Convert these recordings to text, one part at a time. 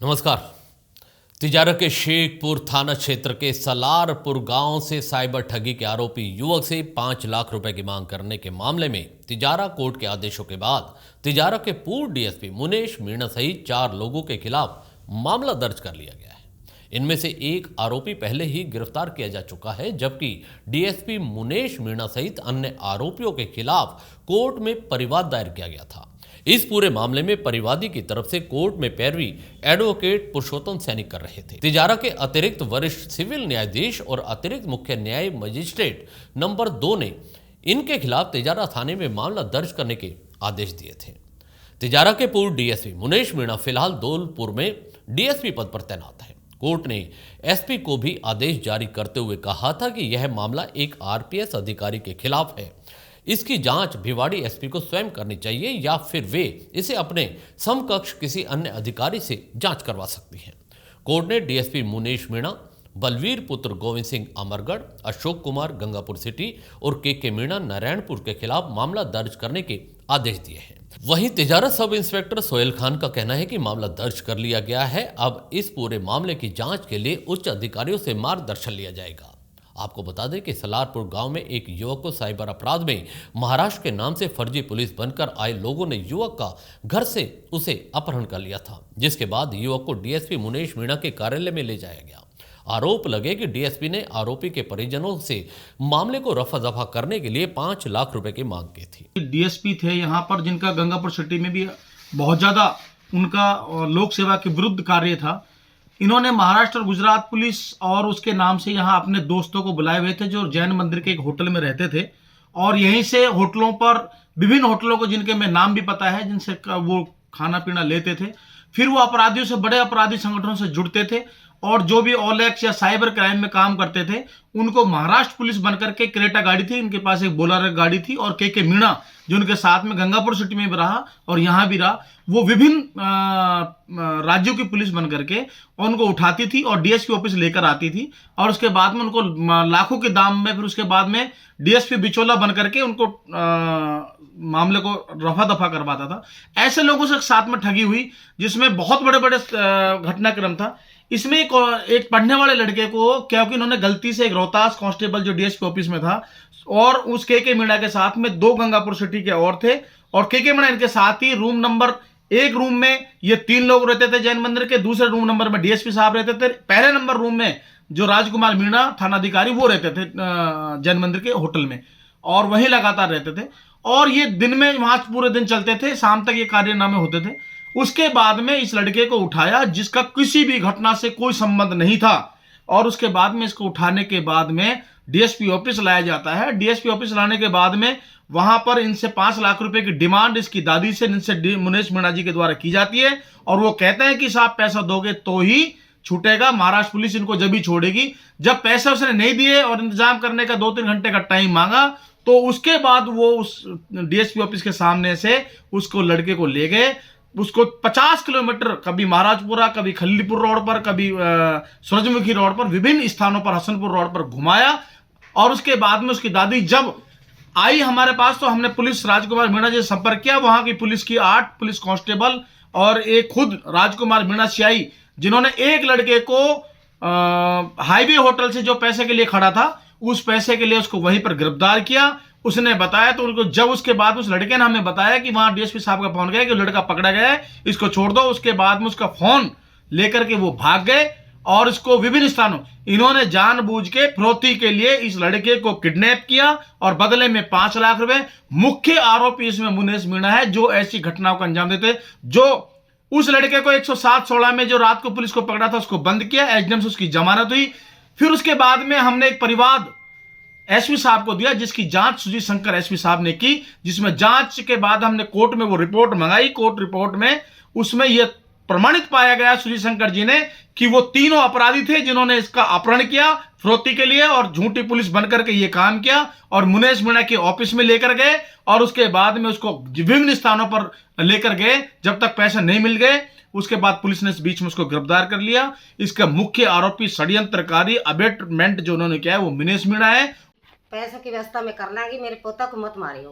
नमस्कार। तिजारा के शेखपुर थाना क्षेत्र के सलारपुर गांव से साइबर ठगी के आरोपी युवक से 5 लाख रुपए की मांग करने के मामले में तिजारा कोर्ट के आदेशों के बाद तिजारा के पूर्व डीएसपी मुनेश मीणा सहित 4 लोगों के खिलाफ मामला दर्ज कर लिया गया है। इनमें से एक आरोपी पहले ही गिरफ्तार किया जा चुका है, जबकि डीएसपी मुनेश मीणा सहित अन्य आरोपियों के खिलाफ कोर्ट में परिवाद दायर किया गया था। इस पूरे मामले में परिवादी की तरफ से कोर्ट में पैरवी एडवोकेट पुरुषोत्तम सैनी कर रहे थे। तिजारा के अतिरिक्त वरिष्ठ सिविल न्यायाधीश और अतिरिक्त मुख्य न्याय मजिस्ट्रेट नंबर 2 ने इनके खिलाफ तिजारा थाने में मामला दर्ज करने के आदेश दिए थे। तिजारा के पूर्व डीएसपी मुनेश मीणा फिलहाल धौलपुर में डीएसपी पद पर तैनात है। कोर्ट ने एसपी को भी आदेश जारी करते हुए कहा था कि यह मामला एक आरपीएस अधिकारी के खिलाफ है। इसकी जांच भिवाड़ी एसपी को स्वयं करनी चाहिए या फिर वे इसे अपने समकक्ष किसी अन्य अधिकारी से जांच करवा सकती हैं। कोर्ट ने डीएसपी मुनेश मीणा, बलवीर पुत्र गोविंद सिंह अमरगढ़, अशोक कुमार गंगापुर सिटी और के मीणा नारायणपुर के खिलाफ मामला दर्ज करने के आदेश दिए हैं। वहीं तिजारा सब इंस्पेक्टर सोहेल खान का कहना है कि मामला दर्ज कर लिया गया है। अब इस पूरे मामले की जांच के लिए उच्च अधिकारियों से मार्गदर्शन लिया जाएगा। आपको बता दें कि सलारपुर गांव में एक युवक को साइबर अपराध में महाराष्ट्र के नाम से फर्जी पुलिस बनकर आए लोगों ने युवक का घर से उसे अपहरण कर लिया था, जिसके बाद युवक को डीएसपी मुनेश मीणा के कार्यालय में ले जाया गया। आरोप लगे कि डीएसपी ने आरोपी के परिजनों से मामले को रफा दफा करने के लिए 5 लाख रुपए की मांग की थी। डीएसपी थे यहाँ पर, जिनका गंगापुर सिटी में भी बहुत ज्यादा उनका लोक सेवा के विरुद्ध कार्य था। इन्होंने महाराष्ट्र और गुजरात पुलिस और उसके नाम से यहाँ अपने दोस्तों को बुलाए हुए थे, जो जैन मंदिर के एक होटल में रहते थे, और यहीं से होटलों पर विभिन्न होटलों को, जिनके मैं नाम भी पता है, जिनसे वो खाना पीना लेते थे। फिर वो अपराधियों से, बड़े अपराधी संगठनों से जुड़ते थे और जो भी ओलेक्स या साइबर क्राइम में काम करते थे उनको महाराष्ट्र पुलिस बनकर के, क्रेटा गाड़ी थी इनके पास, एक बोलेरो गाड़ी थी, और के मीणा जो उनके साथ में गंगापुर सिटी में भी रहा और यहाँ भी रहा, वो विभिन्न राज्यों की पुलिस बनकर के उनको उठाती थी और डीएसपी ऑफिस लेकर आती थी, और उसके बाद में उनको लाखों के दाम में, फिर उसके बाद में डीएसपी बिचौला बनकर के उनको मामले को रफा दफा करवाता था। ऐसे लोगों से साथ में ठगी हुई, जिसमें बहुत बड़े बड़े घटनाक्रम था। इसमें एक पढ़ने वाले लड़के को, क्योंकि इन्होंने गलती से एक रोहतास कांस्टेबल जो डीएसपी ऑफिस में था और उस के मीणा के साथ में 2 गंगापुर सिटी के और थे, और के मीणा इनके साथ ही रूम नंबर 1 रूम में ये 3 लोग रहते थे जैन मंदिर के, दूसरे रूम नंबर में डीएसपी साहब रहते थे, पहले नंबर रूम में जो राजकुमार मीणा थानाधिकारी वो रहते थे जैन मंदिर के होटल में, और वहीं लगातार रहते थे। और ये दिन में वहां पूरे दिन चलते थे, शाम तक ये कार्यनामे होते थे। उसके बाद में इस लड़के को उठाया, जिसका किसी भी घटना से कोई संबंध नहीं था, और उसके बाद में इसको उठाने के बाद में डीएसपी ऑफिस लाया जाता है। डीएसपी ऑफिस लाने के बाद में वहां पर इनसे 5 लाख रुपए की डिमांड इसकी दादी से, इनसे मुनेश मीणा जी के द्वारा की जाती है, और वो कहते हैं कि साहब पैसा दोगे तो ही छूटेगा, महाराष्ट्र पुलिस इनको जब ही छोड़ेगी। जब पैसे उसने नहीं दिए और इंतजाम करने का 2-3 घंटे का टाइम मांगा, तो उसके बाद वो उस डीएसपी ऑफिस के सामने से उसको, लड़के को ले गए, उसको 50 किलोमीटर, कभी महाराजपुरा, कभी खलीलपुर रोड पर, कभी सूरजमुखी रोड पर, विभिन्न स्थानों पर, हसनपुर रोड पर घुमाया। और उसके बाद में उसकी दादी जब आई हमारे पास, तो हमने पुलिस राजकुमार मीणा जी से संपर्क किया। वहां की पुलिस की 8 पुलिस कांस्टेबल और एक खुद राजकुमार मीणा सियाई, जिन्होंने एक लड़के को हाईवे होटल से जो पैसे के लिए खड़ा था, उस पैसे के लिए उसको वहीं पर गिरफ्तार किया। उसने बताया, तो उनको जब उसके बाद उस लड़के ने हमें बताया कि वहां डीएसपी साहब का फोन गया कि लड़का पकड़ा गया है, इसको छोड़ दो, उसके बाद में उसका फोन लेकर के वो भाग गए, और इसको विभिन्न स्थानों, इन्होंने जानबूझ के फिरौती के लिए इस लड़के को किडनैप किया और बदले में 5 लाख रुपए। मुख्य आरोपी इसमें मुनेश मीणा है, जो ऐसी घटनाओं का अंजाम देते, जो उस लड़के को 107-16 में जो रात को पुलिस को पकड़ा था उसको बंद किया, एसडीएम से उसकी जमानत हुई। फिर उसके बाद में हमने एक परिवाद एसपी साहब को दिया, जिसकी जांच सुजीत शंकर एसपी साहब ने की, जिसमें जांच के बाद हमने कोर्ट में वो रिपोर्ट मंगाई। कोर्ट रिपोर्ट में उसमें यह प्रमाणित पाया गया सुजीत शंकर जी ने कि वो तीनों अपराधी थे जिन्होंने इसका अपहरण किया फिरौती के लिए और झूठी पुलिस बनकर के ये काम किया, और मुनेश मीणा के ऑफिस में लेकर गए, और उसके बाद में उसको विभिन्न स्थानों पर लेकर गए जब तक पैसे नहीं मिल गए। उसके बाद पुलिस ने इस बीच में उसको गिरफ्तार कर लिया। इसका मुख्य आरोपी षड्यंत्रकारी अबेटमेंट जो उन्होंने किया है वो मुनेश मीणा है। पैसों की व्यवस्था में कर लांगी, मेरे पोता को मत मारियो।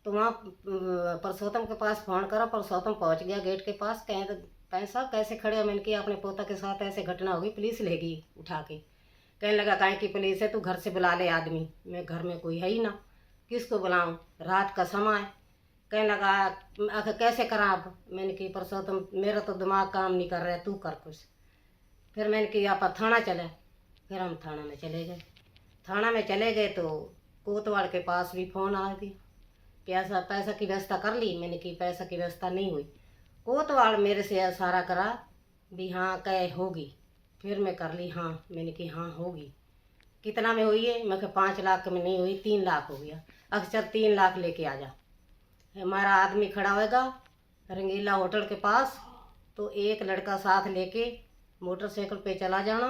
तो वहाँ पुरुषोत्तम के पास फोन करा, पुरुषोत्तम पहुँच गया गेट के पास, कहें तो पैसा कैसे खड़े हो? मैंने कहा अपने पोता के साथ ऐसे घटना होगी, पुलिस लेगी उठा के। कहने लगा काहे की पुलिस है, तू घर से बुला ले आदमी। मैं घर में कोई है ही ना, किसको बुलाऊं, रात का समय है। कहने लगा आखिर कैसे करा अब? मैंने कहा परसों तुम, मेरा तो दिमाग काम नहीं कर रहा है, तू कर कुछ। फिर मैंने कहा आप थाना चले। फिर हम थाना में चले गए। थाना में चले गए तो कोतवाल के पास भी फ़ोन आ गया, पैसा की व्यवस्था कर ली? मैंने कहा पैसा की व्यवस्था नहीं हुई। कोतवाल मेरे से इशारा करा भी हाँ कह होगी। फिर मैं कर ली हाँ, मैंने कहा हाँ होगी। कितना में हुई है? मैं कहा 5 लाख में नहीं हुई, 3 लाख हो गया। अक्सर 3 लाख लेके आ जा। हमारा आदमी खड़ा होएगा रंगीला होटल के पास, तो एक लड़का साथ लेके मोटरसाइकिल पे चला जाना,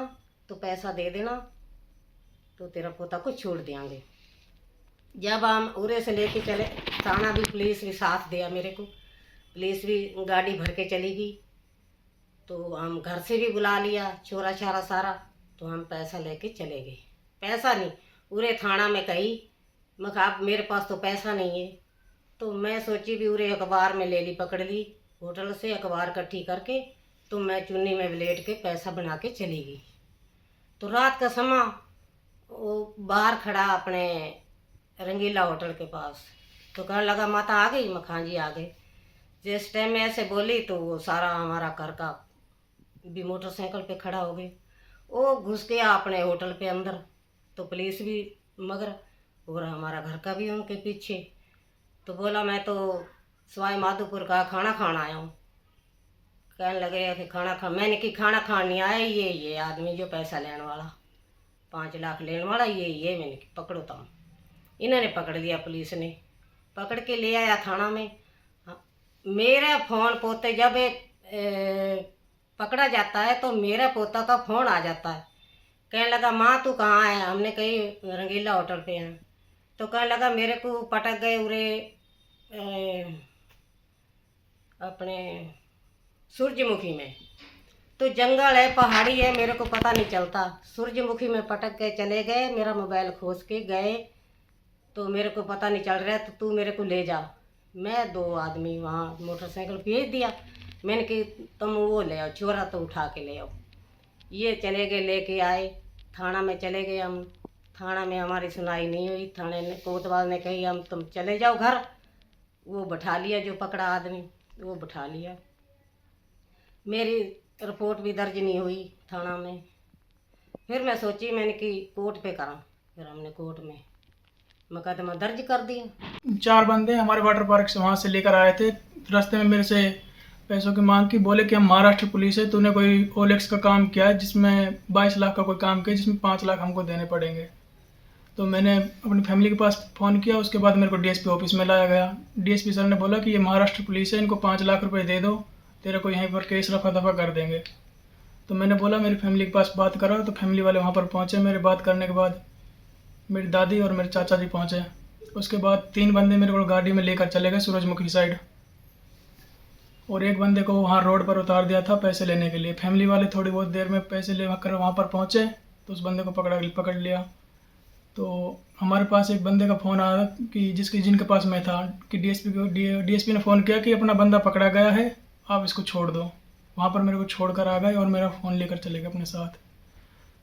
तो पैसा दे देना, तो तेरा पोता को छोड़ देंगे। जब हम उरे से लेके चले थाना, भी पुलिस भी साथ दिया मेरे को, पुलिस भी गाड़ी भर के चली गई। तो हम घर से भी बुला लिया छोरा छारा सारा, तो हम पैसा लेके चले गए। पैसा नहीं, उरे थाना में कही मैं कहा आप मेरे पास तो पैसा नहीं है। तो मैं सोची भी उरे अखबार में ले ली, पकड़ ली होटल से अखबार इकट्ठी करके, तो मैं चुन्नी में लेट के पैसा बना के चली गई। तो रात का समय वो बाहर खड़ा अपने रंगीला होटल के पास, तो कहने लगा माता आ गई? मैं हाँ जी आ गई। जिस टाइम में ऐसे बोली तो वो सारा हमारा घर का भी मोटरसाइकिल पे खड़ा हो गए। वो घुस गया अपने होटल पे अंदर, तो पुलिस भी मगर और हमारा घर का भी उनके पीछे। तो बोला मैं तो सवाई माधोपुर का खाना खाना आया हूँ। कहने लगे कि खाना खा, मैंने कि खाना खान नहीं आया, ये आदमी जो पैसा लेने वाला 5 लाख लेने वाला ये मैंने कि पकड़ो तुम। इन्होंने पकड़ लिया, पुलिस ने पकड़ के ले आया थाना में। मेरा फ़ोन पोते जब पकड़ा जाता है तो मेरा पोता का फ़ोन आ जाता है। कहने लगा माँ तू कहाँ है? हमने कही रंगीला होटल पे हैं। तो कहने लगा मेरे को पटक गए उरे अपने सूरजमुखी में। तो जंगल है, पहाड़ी है, मेरे को पता नहीं चलता। सूरजमुखी में पटक के चले गए, मेरा मोबाइल खोज के गए, तो मेरे को पता नहीं चल रहा है, तो तू मेरे को ले जा। मैं 2 आदमी वहाँ मोटरसाइकिल भेज दिया। मैंने कि तुम वो ले आओ, छोरा तो उठा के ले आओ। ये चले गए, लेके आए, थाना में चले गए हम। थाना में हमारी सुनाई नहीं हुई। थाने ने कोतवाल ने कही हम तुम चले जाओ घर। वो बैठा लिया, जो पकड़ा आदमी वो बैठा लिया। मेरी रिपोर्ट भी दर्ज नहीं हुई थाना में। फिर मैं सोची मैंने कि कोर्ट पे करा। फिर हमने कोर्ट में मुकदमा दर्ज कर दिया। 4 बंदे हमारे वाटर पार्क से वहाँ से लेकर आए थे। रास्ते में मेरे से पैसों की मांग की, बोले कि हम महाराष्ट्र पुलिस है, तूने कोई ओलेक्स का काम किया है जिसमें 22 लाख का कोई काम किया जिसमें 5 लाख हमको देने पड़ेंगे। तो मैंने अपनी फैमिली के पास फ़ोन किया। उसके बाद मेरे को डीएसपी ऑफिस में लाया गया। डीएसपी सर ने बोला कि ये महाराष्ट्र पुलिस है, इनको 5 लाख रुपए दे दो, तेरे को यहीं पर केस रफा दफा कर देंगे। तो मैंने बोला मेरी फैमिली के पास बात करा। तो फैमिली वाले वहाँ पर पहुँचे। मेरे बात करने के बाद मेरी दादी और मेरे चाचा जी पहुँचे। उसके बाद 3 बंदे मेरे को गाड़ी में लेकर चले गए सूरजमुखी साइड, और एक बंदे को वहाँ रोड पर उतार दिया था पैसे लेने के लिए। फैमिली वाले थोड़ी बहुत देर में पैसे ले कर वहाँ पर पहुँचे, तो उस बंदे को पकड़ लिया। तो हमारे पास एक बंदे का फ़ोन आया कि जिनके पास मैं था, कि डीएसपी ने फ़ोन किया कि अपना बंदा पकड़ा गया है, आप इसको छोड़ दो। वहाँ पर मेरे को छोड़ कर आ गए और मेरा फ़ोन लेकर चले गए अपने साथ।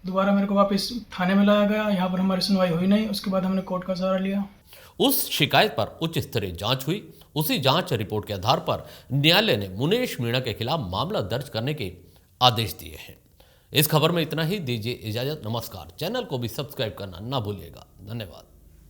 दोबारा मेरे को वापस थाने में लाया गया। यहाँ पर हमारी सुनवाई हुई नहीं। उसके बाद हमने कोर्ट का सहारा लिया। उस शिकायत पर उच्च स्तरीय जांच हुई। उसी जांच रिपोर्ट के आधार पर न्यायालय ने मुनेश मीणा के खिलाफ मामला दर्ज करने के आदेश दिए हैं। इस खबर में इतना ही। दीजिए इजाजत। नमस्कार। चैनल को भी सब्सक्राइब करना ना भूलिएगा। धन्यवाद।